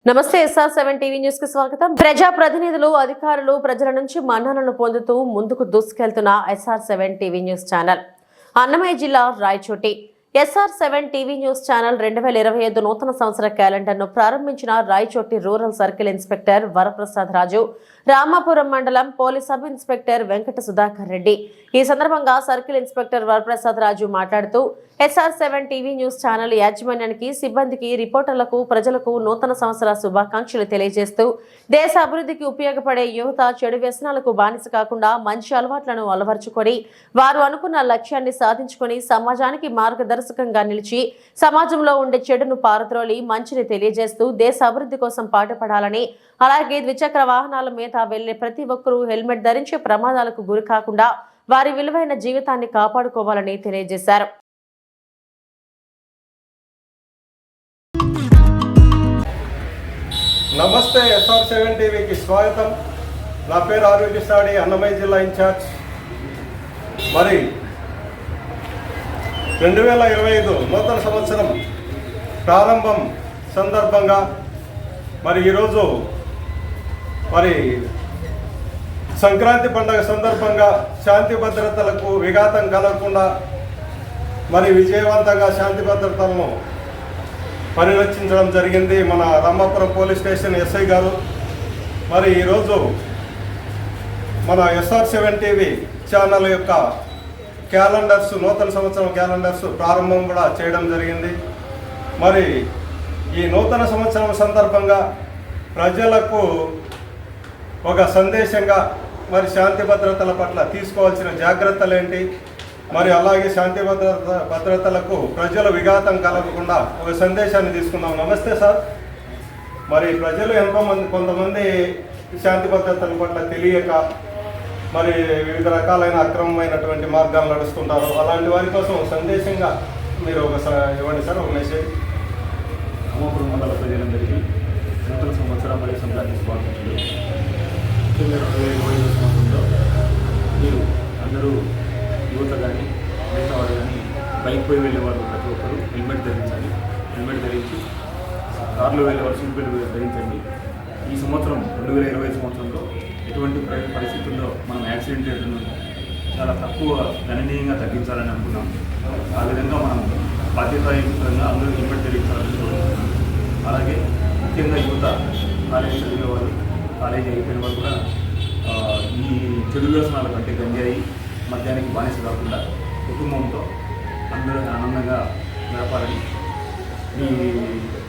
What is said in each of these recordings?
నమస్తే SR7 TV news కి స్వాగతం. ప్రజా ప్రతినిధులు, అధికారులు ప్రజల నుంచి మన్ననలను పొందుతూ ముందుకు దూసుకెళ్తున్న SR7 TV news channel Annamayya జిల్లా Rayachoti. SR7 TV news channel 2025 నూతన సంవత్సర క్యాలెండర్ను ప్రారంభించిన Rayachoti rural circle inspector Varaprasad Raju, Ramapuram మండలం police sub inspector Venkata Sudhakar Reddy. ఈ సందర్భంగా సర్కిల్ ఇన్స్పెక్టర్ వరప్రసాద్ రాజు మాట్లాడుతూ SR7 టీవీ న్యూస్ ఛానల్ యాజమాన్యానికి, సిబ్బందికి, రిపోర్టర్లకు, ప్రజలకు నూతన సంవత్సర శుభాకాంక్షలు తెలియజేస్తూ దేశ అభివృద్ధికి ఉపయోగపడే యువత చెడు వ్యసనాలకు బానిస కాకుండా మంచి అలవాట్లను అలవర్చుకొని వారు అనుకున్న లక్ష్యాన్ని సాధించుకొని సమాజానికి మార్గదర్శకంగా నిలిచి సమాజంలో ఉండే చెడును పారద్రోలి మంచిని తెలియజేస్తూ దేశ అభివృద్ధి కోసం పాటుపడాలని, అలాగే ద్విచక్ర వాహనాల మీద వెళ్లే ప్రతి ఒక్కరూ హెల్మెట్ ధరించి ప్రమాదాలకు గురి కాకుండా వారి విలువైన జీవితాన్ని కాపాడుకోవాలని తెలియజేశారు. నమస్తే, SR7 టీవీకి స్వాగతం. నా పేరు ఆరోగ్యసాడి, అన్నమయ్య జిల్లా ఇన్ఛార్జ్. మరి 2025 నూతన సంవత్సరం ప్రారంభం సందర్భంగా మరి ఈరోజు సంక్రాంతి పండుగ సందర్భంగా శాంతి భద్రతలకు విఘాతం కలగకుండా విజయవంతంగా శాంతి భద్రతలను పరిరక్షించడం జరిగింది మన రామాపురం పోలీస్ స్టేషన్ ఎస్ఐ గారు. ఈరోజు మన SR7 టీవీ ఛానల్ యొక్క క్యాలెండర్స్, నూతన సంవత్సరం క్యాలెండర్స్ ప్రారంభం కూడా చేయడం జరిగింది. ఈ నూతన సంవత్సరం సందర్భంగా ప్రజలకు ఒక సందేశంగా శాంతి భద్రతల పట్ల తీసుకోవాల్సిన జాగ్రత్తలు ఏంటి, అలాగే శాంతి భద్రతలకు ప్రజల విఘాతం కలగకుండా ఒక సందేశాన్ని తీసుకుందాం. నమస్తే సార్. ప్రజలు కొంతమంది శాంతి భద్రతల పట్ల తెలియక వివిధ రకాలైన అక్రమమైనటువంటి మార్గాలు నడుస్తుంటారు. అలాంటి వారి కోసం సందేశంగా మీరు ఇవ్వండి సార్, ఒక మెసేజ్. రామాపురం మండల ప్రజలందరికీ నూతన సంవత్సరం మరియు సంక్రాంతి శుభాకాంక్షలు. 2025 సంవత్సరంలో మీరు అందరూ యువత కానీ, మిగతా వారు కానీ, బైక్ పై వెళ్ళేవారు ప్రతి ఒక్కరూ హెల్మెట్ ధరించాలి. హెల్మెట్ ధరించి కార్లో వెళ్ళేవారు సీట్ బెల్ట్ ధరించండి. ఈ సంవత్సరం 2025 సంవత్సరంలో ఎటువంటి పరిస్థితుల్లో మనం యాక్సిడెంట్ రేటును చాలా తక్కువ గణనీయంగా తగ్గించాలని అనుకున్నాం. ఆ విధంగా మనం బాధ్యతాయుతంగా అందరూ హెల్మెట్ ధరించాలని కోరుకుంటున్నాం. అలాగే ముఖ్యంగా యువత, కాలేజీ చదివేవారు, కాలేజీ అయిపోయిన వారు కూడా ఈ చెడు వ్యసనాల కంటే గంజాయి, మద్యానికి బానిస కాకుండా కుటుంబంతో అందరూ ఆనందంగా గడపాలని, మీ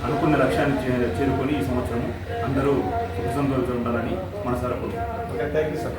అనుకున్న లక్ష్యాన్ని చేరుకొని ఈ సంవత్సరం అందరూ సుఖ సంతోషంగా ఉండాలని మనసారా కోరుకుంటున్నాను. Thank you sir.